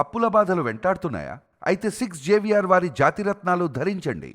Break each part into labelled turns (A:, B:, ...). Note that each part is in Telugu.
A: అప్పుల బాధలు వెంటాడుతున్నాయా? అయితే 6 JVR వారి జాతిరత్నాలు ధరించండి.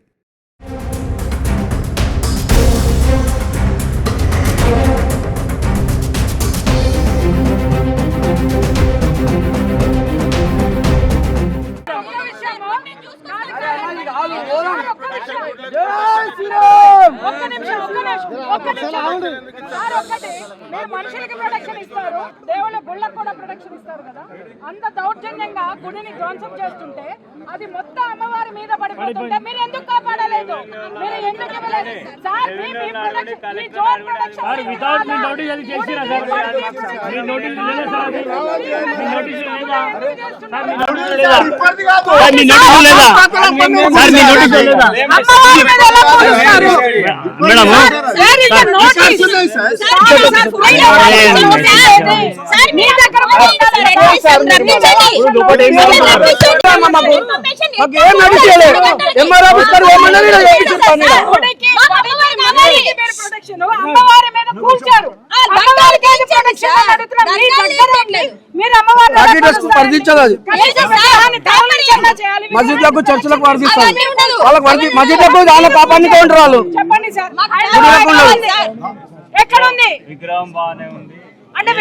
B: మనుషులకి ప్రొటెక్షన్ ఇస్తారు, దేవుళ్ళ గుళ్ళకు కూడా ప్రొటెక్షన్ ఇస్తారు కదా. అంత దౌర్జన్యంగా గుడిని ధ్వంసం చేస్తుంటే అది మొత్తం అమ్మవారి మీద పడిపోతుంటే మీరు ఎందుకు కాపాడలేదు? మీరు ఎందుకు ఇవ్వలేదు? సార్ మీ ప్రొటెక్షన్, మీ జోన్ ప్రొటెక్షన్ వితౌట్ మీ నోటీస్ అది చేసిరా సార్? మీ నోటీస్ లేదా సార్? మీ నోటీస్ లేదా సార్? మీ నోటీస్ లేదా సార్? మీ నోటీస్ లేదా సార్? మీ నోటీస్ లేదా? అమ్మవారి మీద ఎలా పోస్తారు మేడం? సార్ ఇది నోటీస్ సార్. సార్ మీ దగ్గర సార్ రప్పించండి. లోపడే మాకు ఏం నడిచేలే ఎంఆర్ ఆఫీస్ గారు ఏమన్నారు చేయించుతాను. అమ్మవారి మీద కూల్చారు. అమ్మవారికి ఏది ప్రొటెక్షన్ అడుగుతున్నారు? మీ దగ్గర ఉంది, మీరు అమ్మవారిని వర్తించదు. మస్జిద్లకు చర్చలకు వర్తిస్తారు. వాళ్ళకి మస్జిద్లకు వాళ్ళ కాపాడుతూ ఉంటారు వాళ్ళు. చెప్పండి సార్, ఎక్కడ ఉంది విగ్రహం? బాగానే ఉంది అంటే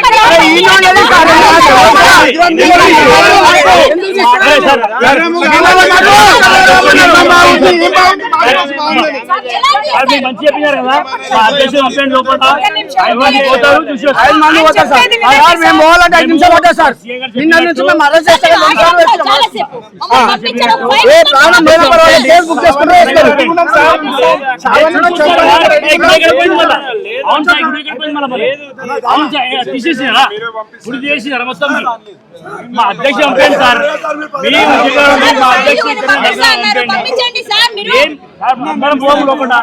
B: మంచి చెప్పినారు కదా. మేము పోవాలంటే 5 నిమిషాలు పడ్డా సార్. నిన్న నుంచి మేము అరెస్ట్ చేస్తాం. బుక్ చేసుకుంటే తీసేసినారా? ఇప్పుడు చేసినారా మొత్తం? మా అధ్యక్ష పంపండి సార్. మా అధ్యక్ష అందరం పోము లోపల.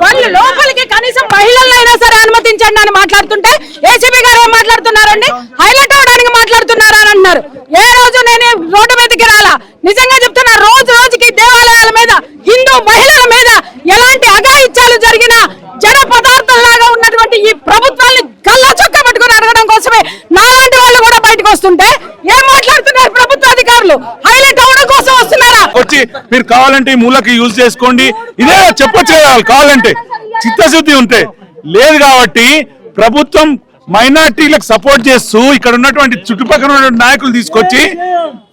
B: వాళ్ళు లోపలికి కనీసం మహిళలైనా సరే అనుమతించండి అని మాట్లాడుతుంటే ఏసీపీ గారు ఏం మాట్లాడుతున్నారండి? హైలైట్ అవడానికి మాట్లాడుతున్నారా అని అంటున్నారు. ఏ రోజు నేను రోడ్డు మీదకి రాలా. నిజంగా చెప్తున్నా, రోజు రోజుకి దేవాలయాల మీద, హిందూ మహిళల మీద ఎలాంటి అఘాయిత్యాలు జరిగినా జన పదార్థంలాగా ఉన్నటువంటి ఈ ప్రభుత్వాన్ని కళ్ళ చొక్క పట్టుకుని అడగడం కోసమే నాలాంటి వాళ్ళు కూడా బయటకు వస్తుంటే ఏం మాట్లాడుతున్నారు ప్రభుత్వ అధికారులు? హైలైట్ అవడం కోసం వస్తున్నారా?
C: వచ్చి మీరు కావాలంటే ఈ మూలకి యూజ్ చేసుకోండి, ఇదే చెప్పొచ్చు కదా. కావాలంటే చిత్తశుద్ధి ఉంటే లేదు. కాబట్టి ప్రభుత్వం మైనార్టీలకు సపోర్ట్ చేస్తూ ఇక్కడ ఉన్నటువంటి చుట్టుపక్కల ఉన్నటువంటి నాయకులు తీసుకొచ్చి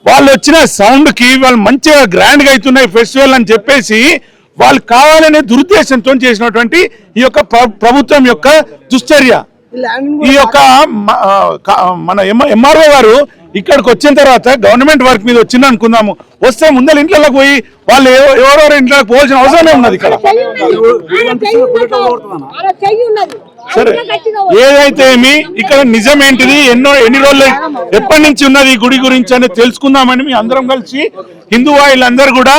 C: వాళ్ళు వచ్చిన సౌండ్ కి వాళ్ళు మంచిగా గ్రాండ్ గా అవుతున్నాయి ఫెస్టివల్ అని చెప్పేసి వాళ్ళు కావాలనే దురుద్దేశంతో చేసినటువంటి ఈ యొక్క ప్రభుత్వం యొక్క దుశ్చర్య. ఈ యొక్క మన ఎంఆర్ఓ గారు ఇక్కడికి వచ్చిన తర్వాత గవర్నమెంట్ వర్క్ మీద వచ్చింది అనుకుందాము, వస్తే ముందర ఇంట్లోకి పోయి వాళ్ళు ఎవరెవరు ఇంట్లోకి పోవాల్సిన అవసరమే ఉన్నది. ఇక్కడ సరే ఏదైతే ఏమి ఇక్కడ నిజం ఏంటిది, ఎన్ని రోజులు ఎప్పటి నుంచి ఉన్నది ఈ గుడి గురించి అనేది తెలుసుకుందామని మీ అందరం కలిసి హిందూ వాళ్ళందరూ కూడా,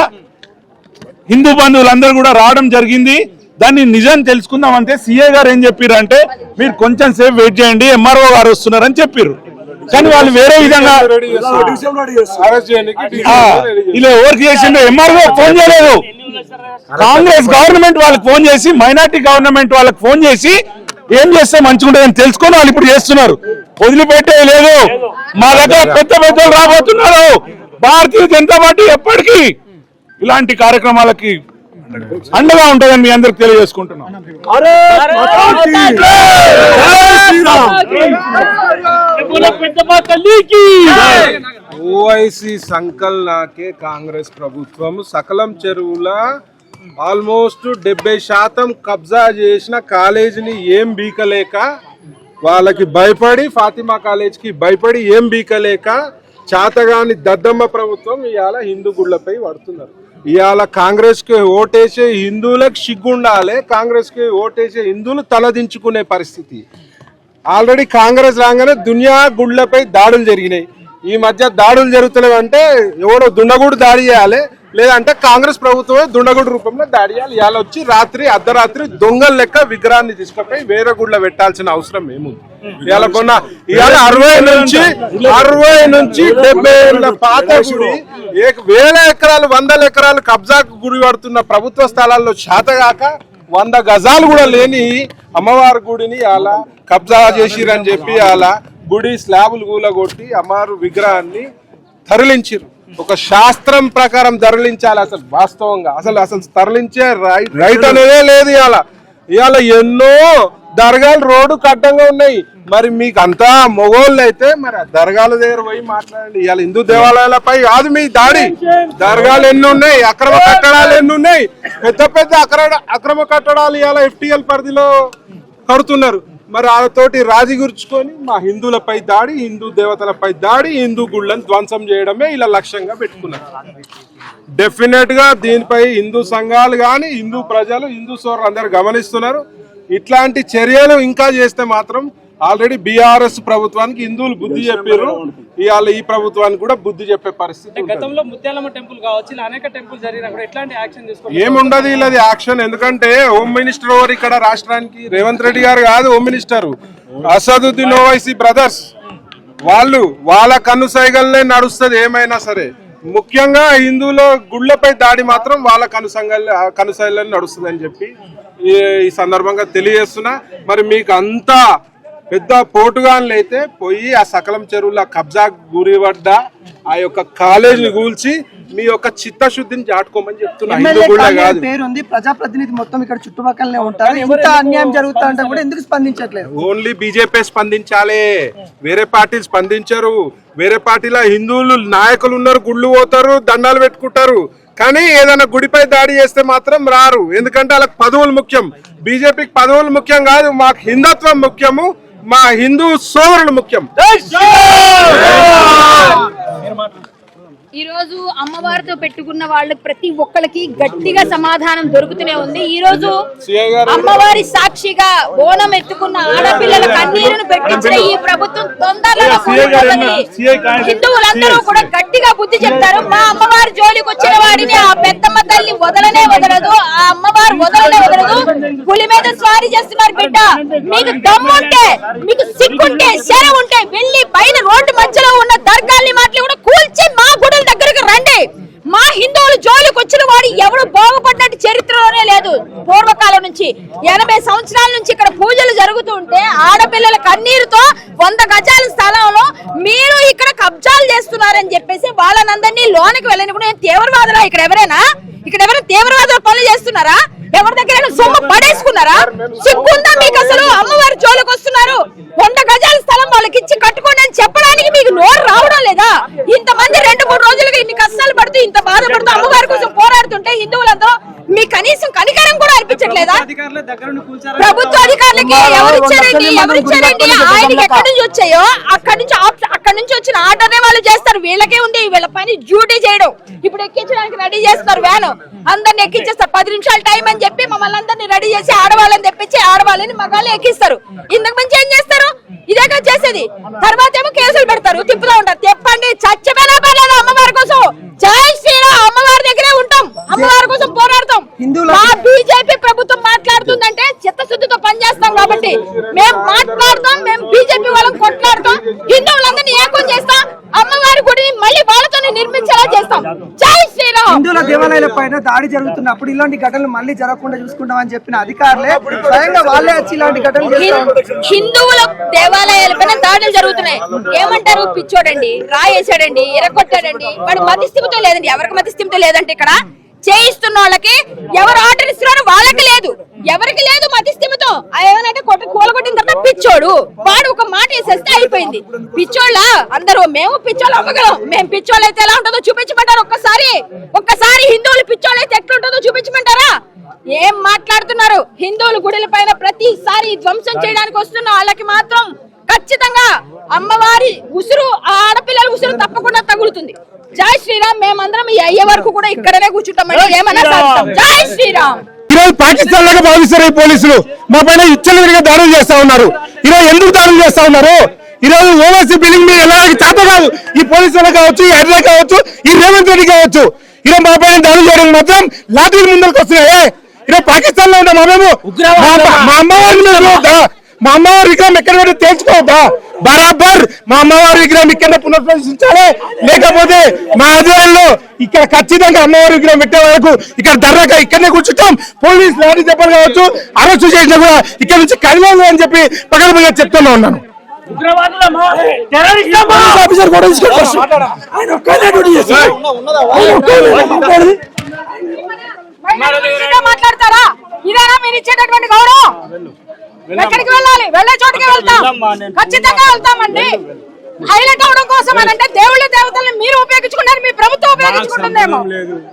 C: హిందూ బంధువులందరూ కూడా రావడం జరిగింది. దాన్ని నిజం తెలుసుకుందామంటే సిఐ గారు ఏం చెప్పారు అంటే, మీరు కొంచెం సేపు వెయిట్ చేయండి, ఎంఆర్ఓ గారు వస్తున్నారని చెప్పారు. కానీ వాళ్ళు వేరే విధంగా ఇలా ఎవరికి చేసిండో ఎంఆర్ఓ ఫోన్ చేయలేదు. కాంగ్రెస్ గవర్నమెంట్ వాళ్ళకి ఫోన్ చేసి, మైనార్టీ గవర్నమెంట్ వాళ్ళకి ఫోన్ చేసి ఏం చేస్తే మంచిగుంటుందని తెలుసుకొని వాళ్ళు ఇప్పుడు చేస్తున్నారు. వదిలిపెట్టే లేదు. మా దగ్గర పెద్ద పెద్దలు రాబోతున్నారు. భారతీయ జనతా పార్టీ ఎప్పటికీ ఇలాంటి కార్యక్రమాలకి అండగా ఉంటుందని మీ అందరికి తెలియజేసుకుంటున్నాం.
D: ఓవైసీ సంకల్నాకే కాంగ్రెస్ ప్రభుత్వం సకలం చెరువుల ఆల్మోస్ట్ 70% కబ్జా చేసిన కాలేజీని ఏం బీకలేక, వాళ్ళకి భయపడి, ఫాతిమా కాలేజీకి భయపడి ఏం బీకలేక చాతగాని దద్దమ్మ ప్రభుత్వం ఇవాళ హిందూ గుళ్ళపై పడుతున్నారు. ఇవాళ కాంగ్రెస్ కి ఓటేసే హిందువులకు సిగ్గుండాలి, కాంగ్రెస్ కి ఓటేసే హిందువులు తలదించుకునే పరిస్థితి. ఆల్రెడీ కాంగ్రెస్ రాగానే దునియా గుళ్ళపై దాడులు జరిగినాయి. ఈ మధ్య దాడులు జరుగుతున్నాయి అంటే ఎవడో దుండగుడు దాడి చేయాలి, లేదంటే కాంగ్రెస్ ప్రభుత్వమే దుండగుడు రూపంలో దాడి చేయాలి. ఇవాళ వచ్చి అర్ధరాత్రి దొంగల లెక్క విగ్రహాన్ని తీసుకుపోయి వేరే గుళ్ళ పెట్టాల్సిన అవసరం ఏముంది? ఇవాళ 60 నుంచి 70 ఏళ్ళ పాత గుడి, వేల ఎకరాలు 100 ఎకరాలు కబ్జాకు గురి పడుతున్న ప్రభుత్వ స్థలాల్లో శాతగాక 100 గజాలు కూడా లేని అమ్మవారి గుడిని అలా కబ్జా చేసిరని చెప్పి అలా గుడి స్లాబులు కూలగొట్టి అమ్మవారి విగ్రహాన్ని తరలించారు. ఒక శాస్త్రం ప్రకారం తరలించాలి. అసలు వాస్తవంగా అసలు తరలించే రైట్ అనేదే లేదు. ఇవాళ ఎన్నో దర్గాలు రోడ్డు కడ్డంగా ఉన్నాయి. మరి మీకు అంతా మొగోళ్ళు అయితే మరి దర్గాల దగ్గర పోయి మాట్లాడండి. ఇవాళ హిందూ దేవాలయాలపై కాదు మీ దాడి. దర్గాలు ఎన్ని ఉన్నాయి, అక్రమ కట్టడాలు ఎన్ని ఉన్నాయి, పెద్ద అక్రమ కట్టడాలు ఇవాళ FTL పరిధిలో కడుతున్నారు. మరి వాళ్ళతోటి రాజీ గుర్చుకొని మా హిందువులపై దాడి, హిందూ దేవతలపై దాడి, హిందూ గుళ్ళను ధ్వంసం చేయడమే ఇలా లక్ష్యంగా పెట్టుకున్నారు. డెఫినెట్ గా దీనిపై హిందూ సంఘాలు కానీ, హిందూ ప్రజలు, హిందూ సోదరులు అందరూ గమనిస్తున్నారు. ఇట్లాంటి చర్యలు ఇంకా చేస్తే మాత్రం ఆల్రెడీ బీఆర్ఎస్ ప్రభుత్వానికి హిందువులు బుద్ధి చెప్పారు. ఇవాళ ఈ ప్రభుత్వానికి కూడా బుద్ధి చెప్పే పరిస్థితి.
E: గతంలో ముత్యాలమ్మ టెంపుల్ కావచ్చు, ఇలా అనేక టెంపుల్ జరిగినప్పుడు ఎట్లాంటి యాక్షన్ తీసుకోవాలి?
D: ఏముండదు ఇలాది యాక్షన్. ఎందుకంటే హోమ్ మినిస్టర్ ఎవరు ఇక్కడ రాష్ట్రానికి? రేవంత్ రెడ్డి గారు కాదు home minister, Asaduddin Owaisi brothers. వాళ్ళ కనుసైగల్లే నడుస్తుంది ఏమైనా సరే. ముఖ్యంగా హిందువుల గుళ్ళపై దాడి మాత్రం వాళ్ళ కనుసైగల్లే నడుస్తుంది అని చెప్పి ఈ సందర్భంగా తెలియజేస్తున్నా. మరి మీకు అంతా పెద్ద పోటుగాన్లు అయితే పోయి ఆ సకలం చెరువుల కబ్జా గురిపడ్డ ఆ యొక్క కాలేజీని కూల్చి మీ యొక్క చిత్తశుద్ధిని చాటుకోమని చెప్తున్నా.
F: పేరుంది, ప్రజాప్రతినిధి మొత్తం ఇక్కడ చుట్టుపక్కలనే ఉంటారు. ఎంత అన్యాయం జరుగుతా అంటే కూడా ఎందుకు స్పందించట్లేదు?
D: ఓన్లీ బీజేపీ స్పందించాలి, వేరే పార్టీలు స్పందించరు. వేరే పార్టీలో హిందువులు నాయకులు ఉన్నారు, గుళ్ళు పోతారు, దండాలు పెట్టుకుంటారు. కానీ ఏదైనా గుడిపై దాడి చేస్తే మాత్రం రారు. ఎందుకంటే వాళ్ళకి పదవులు ముఖ్యం. బీజేపీకి పదవులు ముఖ్యం కాదు, మాకు హిందుత్వం ముఖ్యము, మా హిందూ సోదరులు ముఖ్యం.
G: ఈ రోజు అమ్మవారితో పెట్టుకున్న వాళ్ళకి ప్రతి ఒక్కరికి గట్టిగా సమాధానం దొరుకుతూనే ఉంది. ఈ రోజు అమ్మవారి సాక్షిగా బోనం ఎత్తుకున్న ఆడపిల్లల కన్నీరును పెట్టించిన ఈ ప్రభుత్వం తొందరలో హిందువులందరూ కూడా గట్టిగా బుద్ధి చెప్తారు. మా అమ్మవారి జోలికి వచ్చిన వాడిని ఆ పెద్దమ్మ తల్లి వదలనే వదలదు, ఆ అమ్మవారు వదలనే వదలదు. పులి మీద స్వారీ చేస్తున్నారు బిడ్డ. మీకు దమ్ముంటే, మీకు సిగ్గుంటే, శరం ఉంటే వెళ్ళి పైన రోడ్డు మధ్యలో ఉన్న దర్గాల్ని మాటలు కూడా కూల్చి మా గుడుల దగ్గరకు రండి. మా హిందువులు జోలికి వచ్చిన వాడు ఎవడు బాగుపడినట్టు చరిత్రలోనే లేదు. పూర్వకాలం నుంచి 80 సంవత్సరాల నుంచి ఇక్కడ పూజలు జరుగుతూ ఉంటే ఆడపిల్లల కన్నీరుతో 100 గజాల స్థలంలో మీరు ఇక్కడ కబ్జాలు చేస్తున్నారని చెప్పేసి వాళ్ళనందరినీ లోనికి వెళ్ళినప్పుడు తీవ్రవాదులా? ఇక్కడ ఎవరైనా తీవ్రవాదుల పనులు చేస్తున్నారా? ఎవరి దగ్గర సొమ్ము పడేసుకున్నారా? సిగ్గుందా మీకు? అసలు అమ్మవారి జోలికి వస్తున్నారు. 100 గజాల స్థలం వాళ్ళకి ఇచ్చి కట్టుకోండి అని చెప్పడానికి మీకు నోరు రావడం లేదా? ఇంతమంది 2-3 రోజులుగా ఇన్ని కష్టాలు పడుతూ, ఇంత బాధపడుతూ అమ్మవారి కోసం పోరాడుతున్నారు. పోరాడుతుంటే హిందువులందరూ మీ కనీసం కనికరం కూడా అనిపించట్లేదా?
E: అధికారుల దగ్గర నుండి కూల్చారా?
G: ప్రభుత్వ అధికారులకి ఎవరిచ్చారండి? ఆయనకి ఎక్కడి నుంచి వచ్చాయో అక్కడి నుంచి వచ్చిన ఆర్డర్నే వాళ్ళు చేస్తారు. వీళ్ళకే ఉంది వీళ్ళ పని, డ్యూటీ చేయడం. ఇప్పుడు ఎక్కించడానికి రెడీ చేస్తారు వ్యాన్, అందరిని ఎక్కించేస్తారు. 10 నిమిషాలు టైం అని చెప్పి మమ్మల్ని అందరినీ రెడీ చేసి ఆడవాళ్ళని తెప్పించి ఆడవాళ్ళని మగాళ్ళు ఎక్కిస్తారు. ఇంతకు మించి ఏం చేస్తారు? ఇదే కదా చేసేది. తర్వాత ఏమో కేసులు పెడతారు, తిప్పుతూ ఉంటారు. చెప్పండి, చచ్చమైనా పర్లేదు అమ్మవారి కోసం. జై శ్రీరామ్, అమ్మవారి దగ్గరే ఉంటాం, అమ్మవారి కోసం పోరాడతాం. మా బీజేపీ ప్రభుత్వం మాట్లాడుతుందంటే చిత్తశుద్ధితో పనిచేస్తాం కాబట్టి మేము మాట్లాడతాం. మేము బీజేపీ వాళ్ళని కొట్లాడతాం, హిందువులందరినీ ఏకం చేస్తాం, అమ్మవారి గుడిని మళ్ళీ వాళ్ళతోనే నిర్మించేలా చేస్తాం. జై శ్రీరామ్.
F: హిందువుల దేవాలయాల పైన దాడి జరుగుతున్నప్పుడు ఇలాంటి ఘటనలు మళ్ళీ జరగకుండా చూసుకుంటామని చెప్పిన అధికారులే స్వయంగా వాళ్ళే వచ్చి ఇలాంటి ఘటనలు చేస్తారు.
G: హిందువుల దేవాలయాల పైన దాడులు జరుగుతున్నాయి. ఏమంటారు? పిచ్చోడండి, రాయేసాడండి, ఎరగొట్టాడండి. వాడు మతిస్థిమితం లేదండి. ఎవరికి మతిస్థిమితం లేదంటే ఇక్కడ చేయిస్తున్న వాళ్ళకి ఎవరు ఆర్డర్ ఇస్తున్నారో వాళ్ళకి లేదు, ఎవరికి లేదు మతిస్థిమితం. ఏమనంటే కూలగొట్టిన తర్వాత పిచ్చోడు, వాడు ఒక మాట వేసేస్తే అయిపోయింది. పిచ్చోళ్ళ అందరూ మేము పిచ్చోళ్ళు అవ్వగలం. మేము పిచ్చోళ్ళు అయితే ఎలా ఉంటుందో చూపించమంటారు? ఒక్కసారి హిందువులు పిచ్చోళ్ళు అయితే ఎట్లుంటుందో చూపించమంటారా? ఏం మాట్లాడుతున్నారు? హిందువుల గుడిల పైన ప్రతిసారి ధ్వంసం చేయడానికి వస్తున్న వాళ్ళకి మాత్రం ఖచ్చితంగా అమ్మవారి ఉసురు, ఆ ఆడపిల్లల ఉసురు తప్పకుండా తగులుతుంది. జై శ్రీరామ్. మేమందరం ఈ అయ్యే వరకు కూడా ఇక్కడనే కూర్చుంటామండి, ఏమన్నా సాధిస్తాం. జై శ్రీరామ్.
H: ఈరోజు పాకిస్తాన్ లాగా భావిస్తారు ఈ పోలీసులు. మా పైన ఇచ్చలుగా దాడులు చేస్తా ఉన్నారు. ఈరోజు ఎందుకు దాడులు చేస్తా ఉన్నారు? ఈరోజు ఓవైసీ బిల్డింగ్ మీద ఎలా చేత కాదు ఈ పోలీసులు కావచ్చు, ఈ హైడ్రా కావచ్చు, ఈ రేవంత్ రెడ్డి కావచ్చు. ఈరోజు మా పైన దాడులు చేయడం మాత్రం లాఠీలు ముందరకు వస్తున్నాయి. ఈరోజు పాకిస్తాన్ లో ఉంటాం మేము. మా అమ్మవారి విగ్రహం ఎక్కడ పెట్టి తేల్చుకోవద్దా? బరాబర్ మా అమ్మవారి విగ్రహం ఇక్కడ పునఃప్రతిష్ఠించాలి. లేకపోతే మా ఆధ్వర్యంలో ఇక్కడ ఖచ్చితంగా అమ్మవారి విగ్రహం పెట్టే వరకు ఇక్కడ ధర్నాగా ఇక్కడనే కూర్చుంటాం. పోలీసు లాఠీ చెప్పలు కావచ్చు, అరెస్టు చేసినా కూడా ఇక్కడ నుంచి కదిలేదు అని చెప్పి పగలబడిగా చెప్తూనే ఉన్నాను.
B: మాట్లాడతారా? ఇదేనా మీరు ఇచ్చేటటువంటి గౌరవం? ఎక్కడికి వెళ్ళాలి? వెళ్ళే చోటుకి వెళ్తాం, ఖచ్చితంగా వెళ్తామండి. హైలైట్ అవడం కోసం అని అంటే దేవుళ్ళ దేవతల్ని మీరు ఉపయోగించుకున్నారు, మీ ప్రభుత్వం ఉపయోగించుకుంటుందేమో.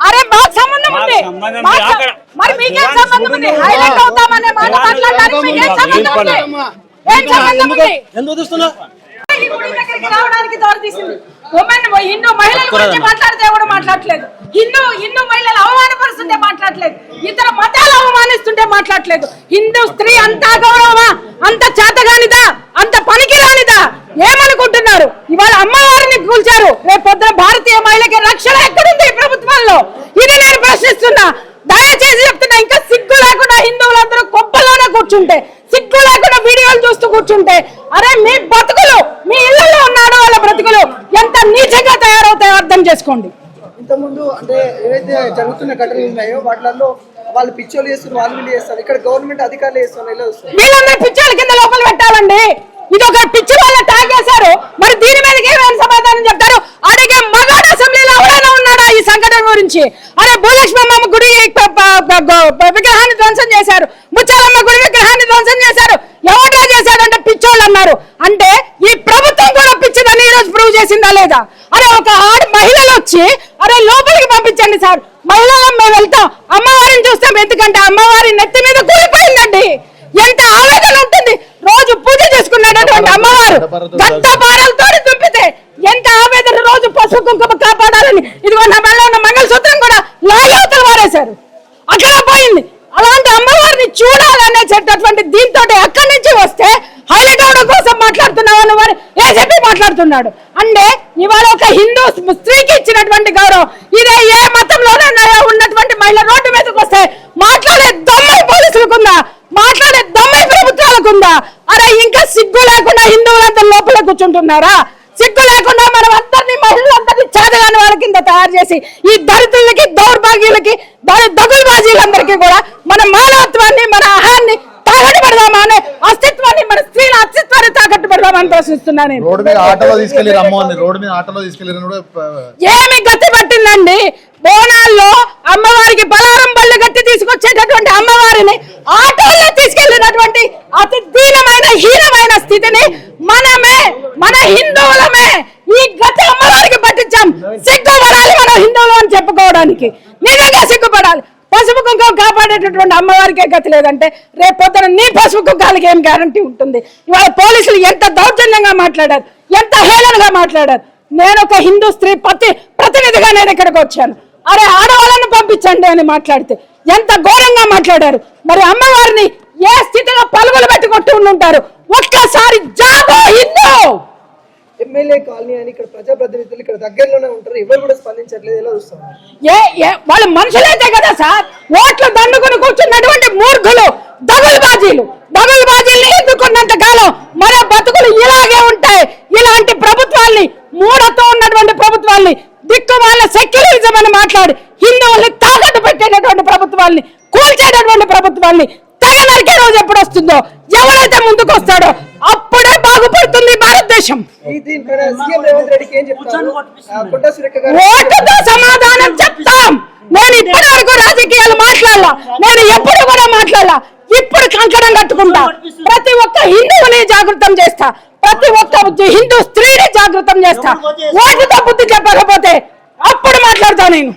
B: అరే మాకు సంబంధం ఉంది, మరి మీకేం సంబంధం ఉంది? హైలైట్ అవుతామనే మాట మాట్లాడడానికి మీకేం సంబంధం ఉంది? ఏం సంబంధం ఉంది? రావడానికి దారితీసింది. హిందూ మహిళల గురించి మాట్లాడితే ఎవరు మాట్లాడలేదు. హిందూ మహిళలు అవమానపరుస్తుంటే మాట్లాడలేదు. ఇతర మతాలు అవమానిస్తుంటే మాట్లాడలేదు. హిందూ స్త్రీ అంత గౌరవమా? అంత చేతగానిదా? అంత పనికిరానిదా? ఏమనుకుంటున్నారు? ఇవాళ అమ్మవారిని కూల్చారు, రేపు పొద్దున భారతీయ మహిళకి రక్షణ ఎక్కడుంది ఈ ప్రభుత్వంలో? ఇది నేను ప్రశ్నిస్తున్నా. దయచేసి చెప్తున్నా, ఇంకా సిగ్గు లేకుండా హిందువులందరూ కొప్పలోనే కూర్చుంటే, సిగ్గు లేకుండా వీడియోలు చూస్తూ కూర్చుంటే, అరే మీ బతుకులు, మీ ఇళ్లలో ఉన్న ఆడవాళ్ళ బ్రతుకులు ఎంత నీచంగా తయారవుతాయో అర్థం చేసుకోండి.
F: ఇంతకుముందు అంటే ఏవైతే జరుగుతున్న ఘటనలు ఉన్నాయో వాటిలో వాళ్ళు పిచ్చోళ్ళు చేస్తున్నారు, వాళ్ళు వీళ్ళు చేస్తారు. ఇక్కడ గవర్నమెంట్ అధికారులు చేస్తున్నారు.
B: వీళ్ళందరూ పిచ్చోళ్ళ కింద లోపల పెట్టాలండి. ఇది ఒక పిచ్చి వాళ్ళ ట్యాగ్ చేశారు. మరి దీని మీదకి ఏమైనా సమాధానం చెప్తారు? అడిగే మగాడు అసెంబ్లీలో ఎవరైనా ఉన్నాడా ఈ సంఘటన గురించి? అరే భూలక్ష్మమ్మ గుడి విగ్రహాన్ని ధ్వంసం చేశారు, ముచ్చాలమ్మ గుడి విగ్రహాన్ని ధ్వంసం చేశారు. ఎవడో చేశాడు అంటే పిచ్చోళ్ళు అన్నారు. అంటే ఈ ప్రభుత్వం కూడా పిచ్చిదని ఈ రోజు ప్రూవ్ చేసిందా లేదా? అరే ఒక మహిళలు వచ్చి అరే లోపలికి పంపించండి సార్, మహిళలు మేము వెళ్తాం, అమ్మవారిని చూస్తాం. ఎందుకంటే అమ్మవారి నెత్తి మీద కూలిపోయిందండి. ఎంత ఆవేదన ఉంటుంది. రోజు పూజ చేసుకున్నటువంటి అమ్మవారు గంట పారలతో దుంపితే ఎంత ఆవేదన. రోజు పసుపు కుంకుమ కాపాడాలని ఇదిగో నా మెడలో ఉన్న మంగళసూత్రం కూడా లాగవతలు వారేశారు, అక్కడ పోయింది. అలాంటి అమ్మవారిని చూడాలనేటటువంటి దీంతో అక్కడి నుంచి వస్తే హైలైట్ అవడం కోసం మాట్లాడుతున్నామని వారు ఏజెపీ మాట్లాడుతున్నాడు. అంటే ఇవాళ ఒక హిందూ స్త్రీకి ఇచ్చినటువంటి గౌరవం ఇదే ఏ మతంలోనే ఉన్నటువంటి మహిళ రోడ్డు మీదకి వస్తే మాట్లాడే దమ్ము పోలీసులకుందా? మాట్లాడే దమ్ము ప్రభుత్వాలకుందా? అరే ఇంకా సిగ్గు లేకుండా హిందువులందరూ లోపల కూర్చుంటున్నారా? సిగ్గు లేకుండా మనం అందరినీ మహిళలందరినీ చేతగాని వాళ్ళ కింద తయారు చేసి ఈ దళితులకి, దౌర్భాగ్యులకి, దగులుబాజీలందరికీ కూడా మన మానవత్వాన్ని, మన అహాన్ని తాకట్టు పెడదామా అనే అస్తిత్వాన్ని, మన స్త్రీల అస్తిత్వాన్ని తాకట్టు పెడదామని ప్రశ్నిస్తున్నాను. ఏమి గతి పట్టిందండి? బోనాల్లో అమ్మవారికి పలారం బళ్ళు గట్టి తీసుకొచ్చేటటువంటి అమ్మవారిని ఆటోల్లో తీసుకెళ్లినటువంటి అతి దీనమైన హీనమైన స్థితిని మనమే, మన హిందువులమే ఈ గతి అమ్మవారికి పట్టించాం. సిగ్గుపడాలి మన హిందువులు అని చెప్పుకోవడానికి. మాట్లాడడానికి నిజంగా సిగ్గుపడాలి. పసుపు కుంకుమ కాపాడేటటువంటి అమ్మవారికే గతి లేదంటే రేపు పొద్దున నీ పసుపు కుంకాలకి ఏం గ్యారంటీ ఉంటుంది? ఇవాళ పోలీసులు ఎంత దౌర్జన్యంగా మాట్లాడారు, ఎంత హేళనగా మాట్లాడారు. నేను ఒక హిందూ స్త్రీ ప్రతినిధిగా నేను ఇక్కడికి వచ్చాను. అరే ఆడవాళ్ళని పంపించండి అని మాట్లాడితే ఎంత ఘోరంగా మాట్లాడారు. మరి అమ్మవారిని ఏ స్థితిలో పలుగులు పెట్టుకుంటూ ఉంటారు? ఒక్కసారి జాగో హిందూ.
F: ఎమ్మెల్యే కాలనీ అని ఇక్కడ ప్రజాప్రతినిధులు ఇక్కడ దగ్గరలోనే ఉంటారు, ఎవరు కూడా స్పందించట్లేదు, ఎలా చూస్తారు?
B: వాళ్ళు మనుషులైతే కదా సార్, ఓట్లు దండుకుని కూర్చున్నటువంటి మూర్ఖులు, దగులుబాజీలు ఎదుర్కొన్నంత కాలం మన బతుకులు ఇలాగే ఉంటాయి. ఇలాంటి ప్రభుత్వాల్ని, మూఢతో ఉన్నటువంటి ప్రభుత్వాల్ని, దిక్కుమాల సెక్యులరిజం అని మాట్లాడి హిందువుల్ని తాకట్టు పెట్టేటటువంటి ప్రభుత్వాల్ని, కూల్చేటటువంటి ప్రభుత్వాల్ని తెగ నరికే రోజు ఎప్పుడు వస్తుందో, ఎవరైతే ముందుకు వస్తాడో అప్పుడే బాగుపడుతుంది భారతదేశం.
F: దీనిపైన సీఎం రేవంత్ రెడ్డికి ఏం చెప్తారు? కొండా సురేఖ గారు
B: ఓటుతో సమాధానం చెప్తాం. నేను ఇప్పటి వరకు రాజకీయాలు మాట్లాడాలా, నేను ఎప్పుడు కూడా మాట్లాడాలా. ఇప్పుడు కంకణం కట్టుకుంటా, ప్రతి ఒక్క హిందువుని జాగృతం చేస్తా, ప్రతి ఒక్క హిందూ స్త్రీని జాగృతం చేస్తా. ఓటుతో బుద్ధి చెప్పకపోతే అప్పుడు మాట్లాడతా నేను.